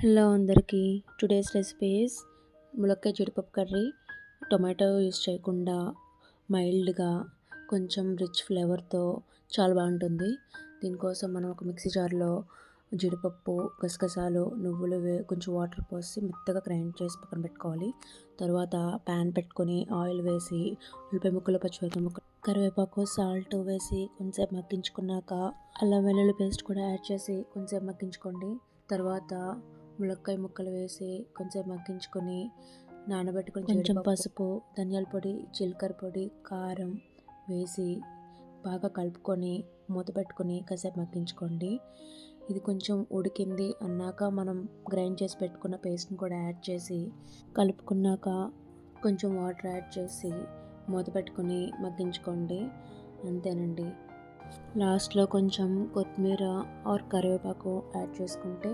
Hello అందరికీ. Today's recipes ములక్కాయ జీడిపప్పు కర్రీ. టొమాటో యూస్ చేయకుండా మైల్డ్గా కొంచెం రిచ్ ఫ్లేవర్తో చాలా బాగుంటుంది. దీనికోసం మనం ఒక మిక్సీ జార్లో జీడిపప్పు, గసగసాలు, నువ్వులు కొంచెం వాటర్ పోసి మెత్తగా గ్రైండ్ చేసి పక్కన పెట్టుకోవాలి. తర్వాత ప్యాన్ పెట్టుకొని ఆయిల్ వేసి ఉల్లిపాయ ముక్కలు, పచ్చిమిరపకాయ ముక్కలు, కరివేపాకు, సాల్ట్ వేసి కొంచెంసేపు మగ్గించుకున్నాక అల్లం వెల్లుల్లి పేస్ట్ కూడా యాడ్ చేసి కొంచెంసేపు మగ్గించుకోండి. తర్వాత ములక్కాయ ముక్కలు వేసి కొంచెం మగ్గించుకొని నానబెట్టుకొని కొంచెం పసుపు, ధనియాల పొడి, జీలకర్ర పొడి, కారం వేసి బాగా కలుపుకొని మూత పెట్టుకొని కాసేపు మగ్గించుకోండి. ఇది కొంచెం ఉడికింది అన్నాక మనం గ్రైండ్ చేసి పెట్టుకున్న పేస్ట్ని కూడా యాడ్ చేసి కలుపుకున్నాక కొంచెం వాటర్ యాడ్ చేసి మూత పెట్టుకొని మగ్గించుకోండి. అంతేనండి. లాస్ట్లో కొంచెం కొత్తిమీర ఆర్ కరివేపాకు యాడ్ చేసుకుంటే